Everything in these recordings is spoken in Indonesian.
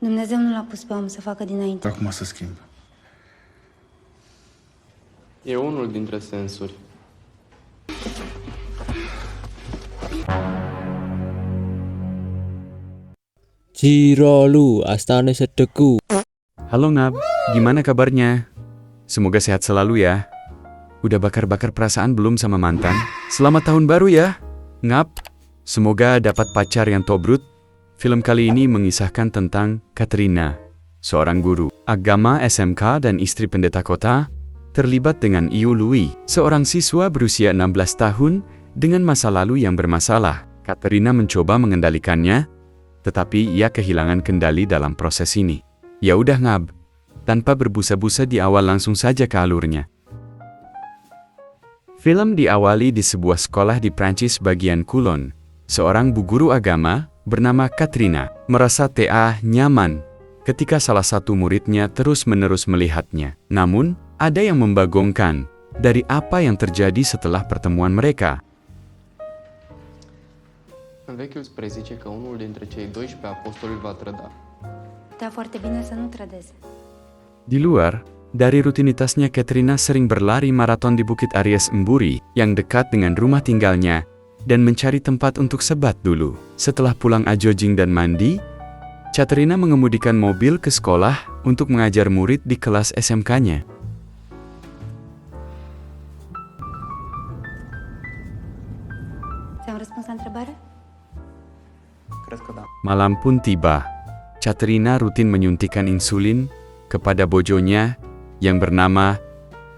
Dumnezeu nu l-a pus pe om să facă dinainte. Acum se schimbă. E unul dintre sensuri. Cirolu, Astana Sedeku. Halo Ngab, gimana kabarnya? Semoga sehat selalu ya. Udah bakar-bakar perasaan belum sama mantan? Selamat tahun baru ya, Ngab. Semoga dapat pacar yang tobrut. Film kali ini mengisahkan tentang Katrina, seorang guru agama SMK dan istri pendeta kota, terlibat dengan Iu Lui, seorang siswa berusia 16 tahun dengan masa lalu yang bermasalah. Katrina mencoba mengendalikannya, tetapi ia kehilangan kendali dalam proses ini. Ya udah Ngab, tanpa berbusa-busa di awal langsung saja ke alurnya. Film diawali di sebuah sekolah di Prancis bagian Kulon. Seorang bu guru agama bernama Katrina merasa nyaman ketika salah satu muridnya terus-menerus melihatnya. Namun, ada yang membagongkan dari apa yang terjadi setelah pertemuan mereka. Vechiul prezice că unul dintre cei 12 apostoli va trăda. Da, foarte bine să nu trădeze. Di luar, dari rutinitasnya Katrina sering berlari maraton di Bukit Aries Mburi yang dekat dengan rumah tinggalnya dan mencari tempat untuk sebat dulu. Setelah pulang jogging dan mandi, Katrina mengemudikan mobil ke sekolah untuk mengajar murid di kelas SMK-nya. Ți-am răspuns la întrebare? Cred că da. Malam pun tiba. Katrina rutin menyuntikkan insulin kepada bojonya yang bernama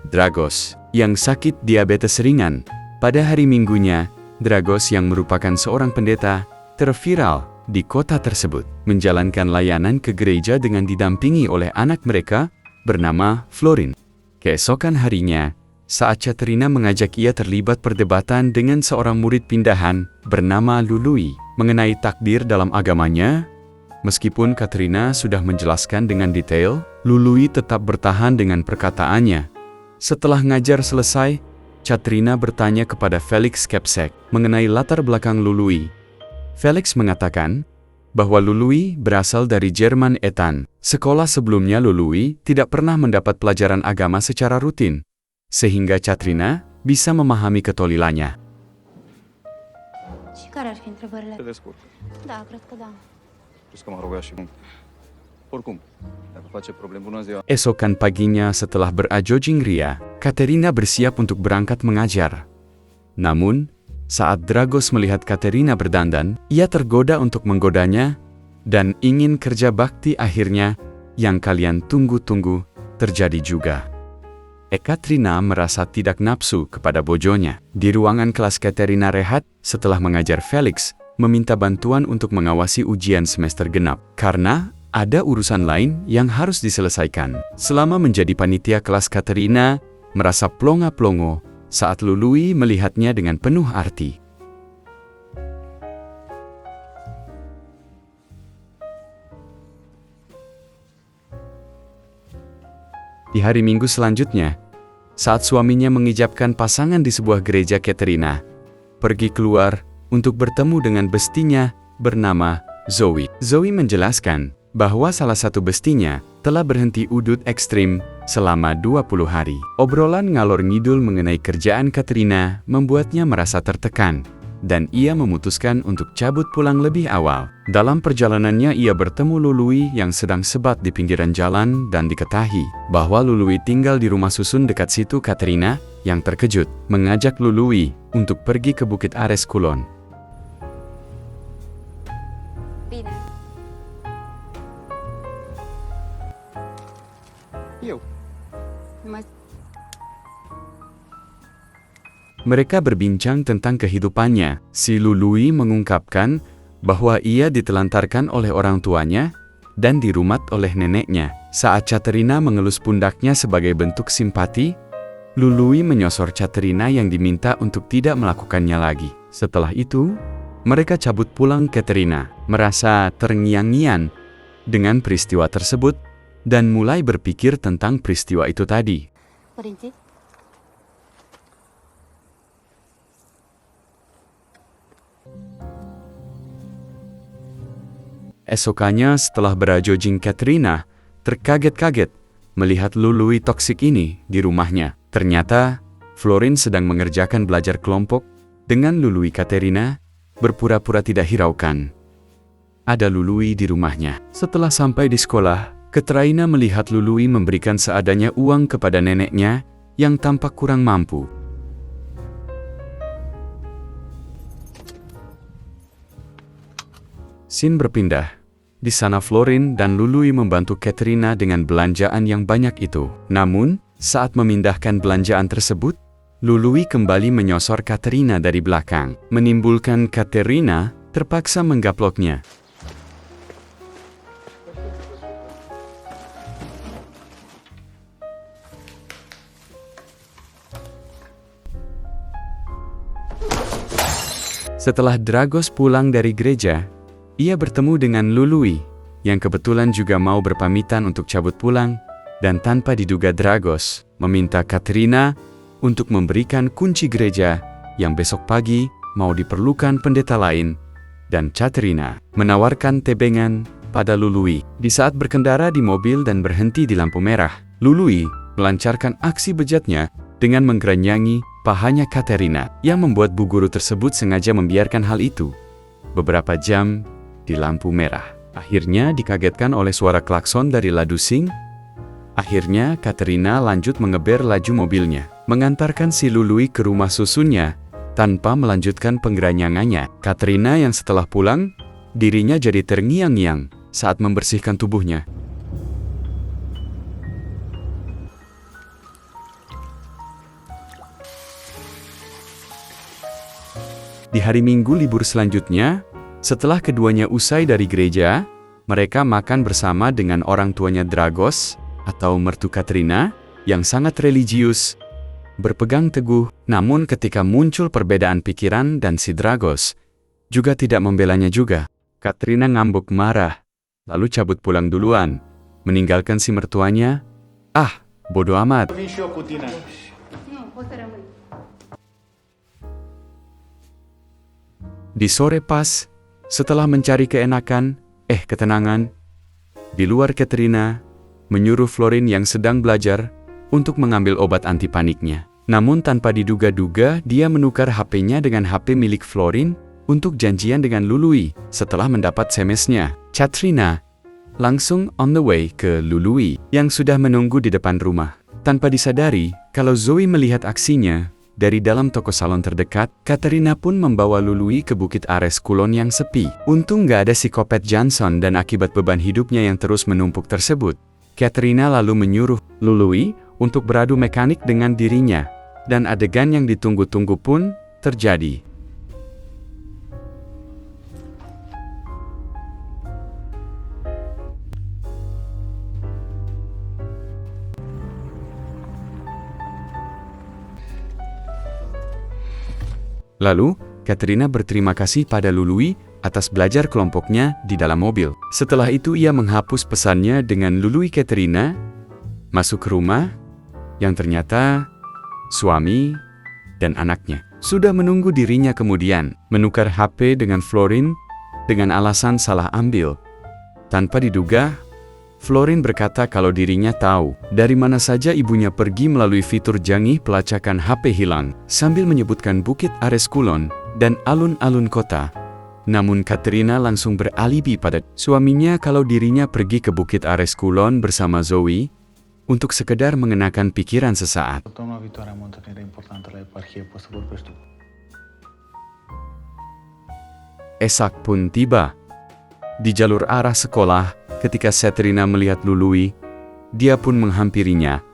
Dragos, yang sakit diabetes ringan. Pada hari Minggunya, Dragos yang merupakan seorang pendeta terviral di kota tersebut, menjalankan layanan ke gereja dengan didampingi oleh anak mereka bernama Florin. Keesokan harinya, saat Katrina mengajak ia terlibat perdebatan dengan seorang murid pindahan bernama Lului mengenai takdir dalam agamanya, meskipun Katrina sudah menjelaskan dengan detail, Lului tetap bertahan dengan perkataannya. Setelah ngajar selesai, Katrina bertanya kepada Felix Kepsek mengenai latar belakang Lului. Felix mengatakan bahwa Lului berasal dari Jerman Etan. Sekolah sebelumnya Lului tidak pernah mendapat pelajaran agama secara rutin, sehingga Katrina bisa memahami ketolilannya. Și care ar fi întrebările? Te descurc. Da, cred că da. Plus că m-a rugat și mult. Oricum, dacă face probleme, bună ziua. Esokan paginya setelah berjogging ria, Katerina bersiap untuk berangkat mengajar. Namun, saat Dragos melihat Katerina berdandan, ia tergoda untuk menggodanya dan ingin kerja bakti akhirnya yang kalian tunggu-tunggu terjadi juga. Katrina merasa tidak nafsu kepada bojonya. Di ruangan kelas Katerina rehat setelah mengajar Felix, meminta bantuan untuk mengawasi ujian semester genap, karena ada urusan lain yang harus diselesaikan. Selama menjadi panitia kelas, Katerina merasa plonga-plongo saat Lului melihatnya dengan penuh arti. Di hari Minggu selanjutnya, saat suaminya mengijabkan pasangan di sebuah gereja, Katerina pergi keluar untuk bertemu dengan bestinya bernama Zoe. Zoe menjelaskan bahwa salah satu bestinya telah berhenti udut ekstrim selama 20 hari. Obrolan ngalor ngidul mengenai kerjaan Katrina membuatnya merasa tertekan, dan ia memutuskan untuk cabut pulang lebih awal. Dalam perjalanannya ia bertemu Lului yang sedang sebat di pinggiran jalan dan diketahui bahwa Lului tinggal di rumah susun dekat situ. Katrina yang terkejut mengajak Lului untuk pergi ke Bukit Ares Kulon. Bine. Eu. Mai... Mereka berbincang tentang kehidupannya. Si Lului mengungkapkan bahwa ia ditelantarkan oleh orang tuanya dan dirumat oleh neneknya. Saat Katrina mengelus pundaknya sebagai bentuk simpati, Lului menyosor Katrina yang diminta untuk tidak melakukannya lagi. Setelah itu, mereka cabut pulang. Katrina merasa terngiang-ngiang dengan peristiwa tersebut dan mulai berpikir tentang peristiwa itu tadi. Părinții? Esokannya setelah berajojing, Katerina terkaget-kaget melihat Lului toksik ini di rumahnya. Ternyata Florin sedang mengerjakan belajar kelompok dengan Lului. Katerina berpura-pura tidak hiraukan ada Lului di rumahnya. Setelah sampai di sekolah, Katerina melihat Lului memberikan seadanya uang kepada neneknya yang tampak kurang mampu. Scene berpindah. Di sana Florin dan Lului membantu Katerina dengan belanjaan yang banyak itu. Namun, saat memindahkan belanjaan tersebut, Lului kembali menyosor Katerina dari belakang, menimbulkan Katerina terpaksa menggaploknya. Setelah Dragos pulang dari gereja, ia bertemu dengan Lului, yang kebetulan juga mau berpamitan untuk cabut pulang, dan tanpa diduga Dragos meminta Katerina untuk memberikan kunci gereja yang besok pagi mau diperlukan pendeta lain, dan Katerina menawarkan tebengan pada Lului. Di saat berkendara di mobil dan berhenti di lampu merah, Lului melancarkan aksi bejatnya dengan menggeranyangi pahanya Katerina, yang membuat bu guru tersebut sengaja membiarkan hal itu beberapa jam di lampu merah. Akhirnya dikagetkan oleh suara klakson dari Ladusing. Akhirnya Katerina lanjut mengeber laju mobilnya, mengantarkan si Lului ke rumah susunnya tanpa melanjutkan penggeranyangannya. Katerina yang setelah pulang, dirinya jadi terngiang-ngiang saat membersihkan tubuhnya. Di hari Minggu libur selanjutnya, setelah keduanya usai dari gereja, mereka makan bersama dengan orang tuanya Dragos, atau mertu Katerina, yang sangat religius, berpegang teguh. Namun ketika muncul perbedaan pikiran dan si Dragos juga tidak membelanya juga, Katerina ngambek marah, lalu cabut pulang duluan, meninggalkan si mertuanya. Ah, bodo amat. Di sore pas, setelah mencari ketenangan, di luar Katerina menyuruh Florin yang sedang belajar untuk mengambil obat anti paniknya. Namun tanpa diduga-duga, dia menukar HP-nya dengan HP milik Florin untuk janjian dengan Lului. Setelah mendapat SMS-nya, Katerina langsung on the way ke Lului yang sudah menunggu di depan rumah. Tanpa disadari, kalau Zoe melihat aksinya, dari dalam toko salon terdekat, Katerina pun membawa Lului ke Bukit Ares Kulon yang sepi. Untung gak ada psikopat Johnson dan akibat beban hidupnya yang terus menumpuk tersebut, Katerina lalu menyuruh Lului untuk beradu mekanik dengan dirinya, dan adegan yang ditunggu-tunggu pun terjadi. Lalu, Katerina berterima kasih pada Lului atas belajar kelompoknya di dalam mobil. Setelah itu ia menghapus pesannya dengan Lului. Katerina masuk ke rumah, yang ternyata suami dan anaknya sudah menunggu dirinya. Kemudian menukar HP dengan Florin dengan alasan salah ambil. Tanpa diduga, Florin berkata kalau dirinya tahu dari mana saja ibunya pergi melalui fitur canggih pelacakan HP hilang, sambil menyebutkan Bukit Ares Kulon dan alun-alun kota. Namun Katerina langsung beralibi pada suaminya kalau dirinya pergi ke Bukit Ares Kulon bersama Zoe untuk sekedar mengenakan pikiran sesaat. Esak pun tiba. Di jalur arah sekolah, ketika Katerina melihat Lului, dia pun menghampirinya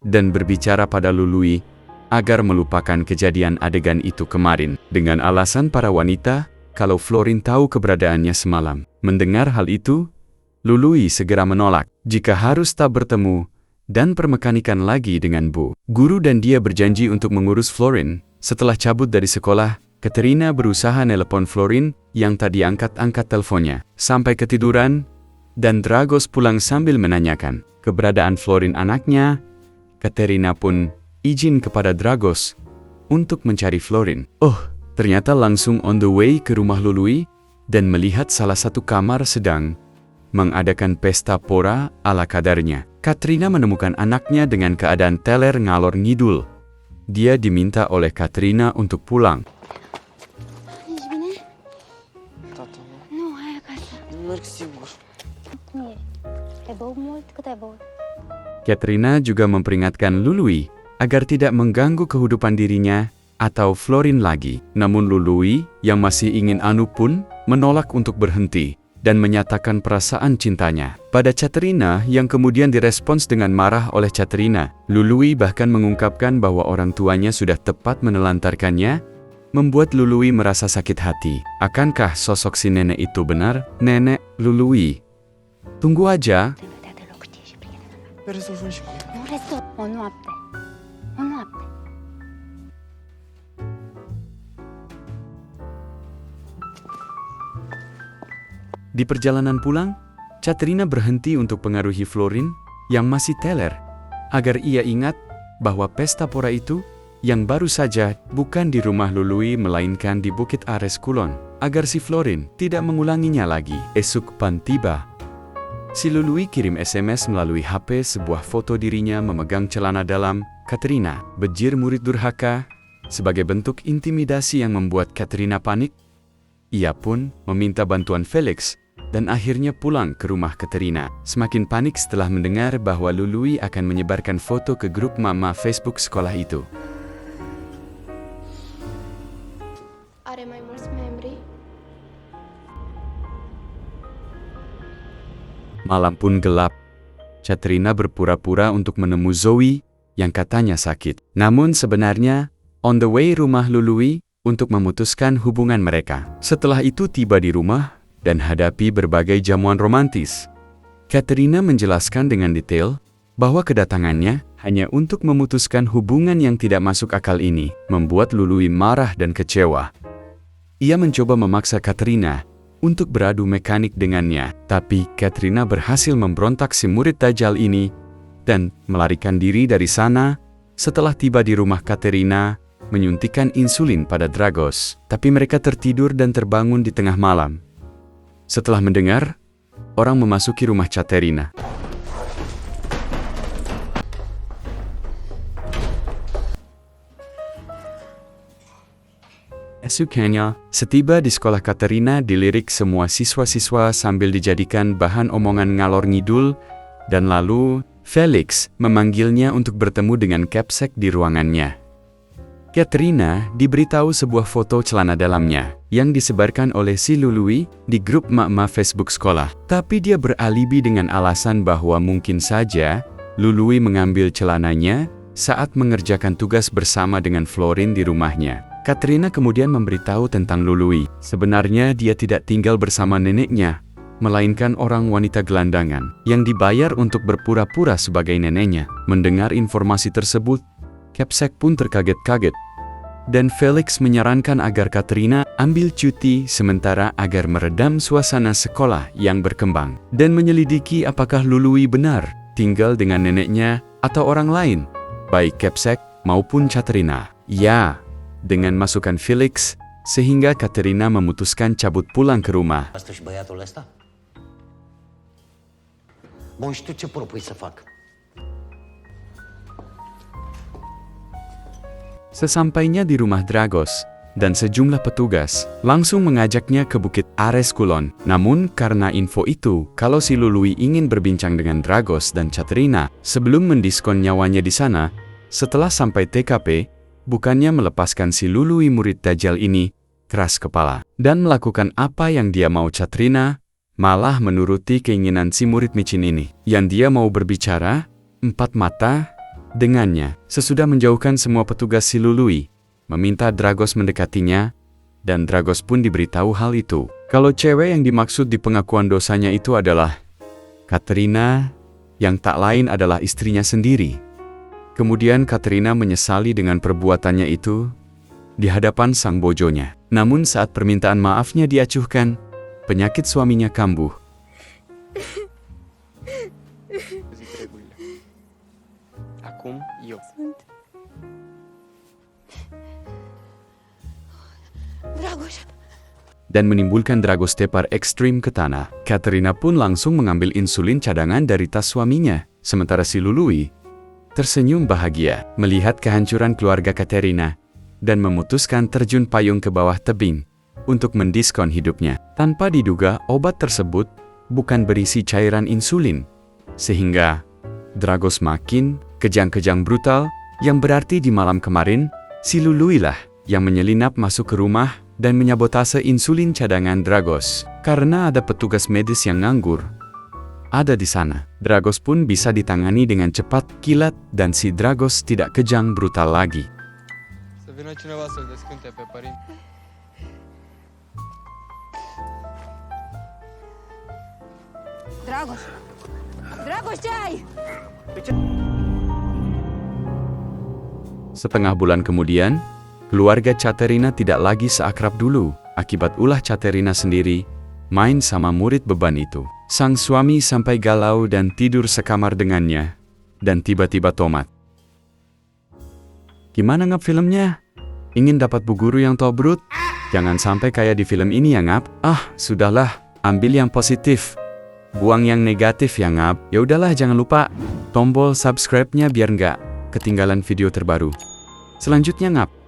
dan berbicara pada Lului agar melupakan kejadian adegan itu kemarin, dengan alasan para wanita kalau Florin tahu keberadaannya semalam. Mendengar hal itu, Lului segera menolak jika harus tak bertemu dan permekanikan lagi dengan Bu Guru, dan dia berjanji untuk mengurus Florin. Setelah cabut dari sekolah, Katerina berusaha nelepon Florin yang tak diangkat-angkat teleponnya. Sampai ketiduran, dan Dragos pulang sambil menanyakan keberadaan Florin anaknya. Katerina pun izin kepada Dragos untuk mencari Florin. Oh, ternyata langsung on the way ke rumah Lului. dan melihat salah satu kamar sedang mengadakan pesta pora ala kadarnya. Katrina menemukan anaknya dengan keadaan teler ngalor ngidul. Dia diminta oleh Katrina untuk pulang. Извини. Tata, Ну, hayakasa. merg sigur. Nie. E băut mult? Cât ai băut? Katrina juga memperingatkan Lului agar tidak mengganggu kehidupan dirinya atau Florin lagi. Namun Lului yang masih ingin anu pun menolak untuk berhenti dan menyatakan perasaan cintanya pada Katrina yang kemudian direspons dengan marah oleh Katrina. Lului bahkan mengungkapkan bahwa orang tuanya sudah tepat menelantarkannya, membuat Lului merasa sakit hati. Akankah sosok si nenek itu benar? Nenek Lului. Tunggu aja. Trebuie dea deloc știi și prietena mea. Pe rezolvăm și cu ea. Nu rezolv. O noapte. O noapte. Di perjalanan pulang, Katrina berhenti untuk pengaruhi Florin yang masih teler, agar ia ingat bahwa pesta pora itu yang baru saja bukan di rumah Lului melainkan di Bukit Ares Kulon, agar si Florin tidak mengulanginya lagi. Esok pan tiba. Si Lului kirim SMS melalui HP sebuah foto dirinya memegang celana dalam Katrina. Bejir murid durhaka, sebagai bentuk intimidasi yang membuat Katrina panik. Ia pun meminta bantuan Felix dan akhirnya pulang ke rumah Katrina. Semakin panik setelah mendengar bahwa Lului akan menyebarkan foto ke grup mama Facebook sekolah itu. Are mai mulți membri? Malam pun gelap. Katrina berpura-pura untuk menemui Zoe yang katanya sakit. Namun sebenarnya, on the way rumah Lului untuk memutuskan hubungan mereka. Setelah itu tiba di rumah dan hadapi berbagai jamuan romantis. Katrina menjelaskan dengan detail bahwa kedatangannya hanya untuk memutuskan hubungan yang tidak masuk akal ini, membuat Lului marah dan kecewa. Ia mencoba memaksa Katrina untuk beradu mekanik dengannya, tapi Katrina berhasil memberontak si murid Dajjal ini dan melarikan diri dari sana. Setelah tiba di rumah Katrina, menyuntikkan insulin pada Dragos, tapi mereka tertidur dan terbangun di tengah malam. Setelah mendengar, orang memasuki rumah Katrina. Esoknya, setiba di sekolah Katrina dilirik semua siswa-siswa sambil dijadikan bahan omongan ngalor ngidul, dan lalu Felix memanggilnya untuk bertemu dengan Capsek di ruangannya. Katrina diberitahu sebuah foto celana dalamnya yang disebarkan oleh si Lului di grup mak-mak Facebook sekolah. Tapi dia beralibi dengan alasan bahwa mungkin saja Lului mengambil celananya saat mengerjakan tugas bersama dengan Florin di rumahnya. Katrina kemudian memberitahu tentang Lului. Sebenarnya dia tidak tinggal bersama neneknya, melainkan orang wanita gelandangan yang dibayar untuk berpura-pura sebagai neneknya. Mendengar informasi tersebut, Capsek pun terkaget-kaget. Dan Felix menyarankan agar Katrina ambil cuti sementara agar meredam suasana sekolah yang berkembang dan menyelidiki apakah Lului benar tinggal dengan neneknya atau orang lain, baik Capsek maupun Katrina. Ya, dengan masukan Felix, sehingga Katrina memutuskan cabut pulang ke rumah. Asta și băiatul ăsta? Bun, și tu ce propui să fac? Sesampainya di rumah Dragos, dan sejumlah petugas langsung mengajaknya ke Bukit Ares Kulon. Namun karena info itu, kalau si Lului ingin berbincang dengan Dragos dan Katrina sebelum mendiskon nyawanya di sana, setelah sampai TKP, bukannya melepaskan si Lului murid Dajjal ini keras kepala dan melakukan apa yang dia mau Katrina, malah menuruti keinginan si murid micin ini. Yang dia mau berbicara, empat mata, dengannya. Sesudah menjauhkan semua petugas si Lului, meminta Dragos mendekatinya, dan Dragos pun diberitahu hal itu. Kalau cewek yang dimaksud di pengakuan dosanya itu adalah Katrina, yang tak lain adalah istrinya sendiri. Kemudian Katrina menyesali dengan perbuatannya itu di hadapan sang bojonya. Namun saat permintaan maafnya diacuhkan, penyakit suaminya kambuh. Zic regulile. Acum, eu. Dragoș, dan menimbulkan Dragos tepar ekstrim ke tanah. Katerina pun langsung mengambil insulin cadangan dari tas suaminya, sementara si Lului tersenyum bahagia melihat kehancuran keluarga Katerina dan memutuskan terjun payung ke bawah tebing untuk mendiskon hidupnya. Tanpa diduga, obat tersebut bukan berisi cairan insulin, sehingga Dragos makin kejang-kejang brutal, yang berarti di malam kemarin, si Lului lah yang menyelinap masuk ke rumah dan menyabotase insulin cadangan Dragos. Karena ada petugas medis yang nganggur ada di sana, Dragos pun bisa ditangani dengan cepat kilat dan si Dragos tidak kejang brutal lagi. Să vină cineva să-l descânte pe părinte. Dragos! Dragos, ce ai? Setengah bulan kemudian, keluarga Caterina tidak lagi seakrab dulu, akibat ulah Caterina sendiri main sama murid beban itu. Sang suami sampai galau dan tidur sekamar dengannya, dan tiba-tiba tomat. Gimana ngap filmnya? Ingin dapat bu guru yang tobrut? Jangan sampai kayak di film ini ya ngap. Ah, sudahlah, ambil yang positif. Buang yang negatif ya ngap. Ya udahlah, jangan lupa tombol subscribe-nya biar nggak ketinggalan video terbaru. Selanjutnya ngap.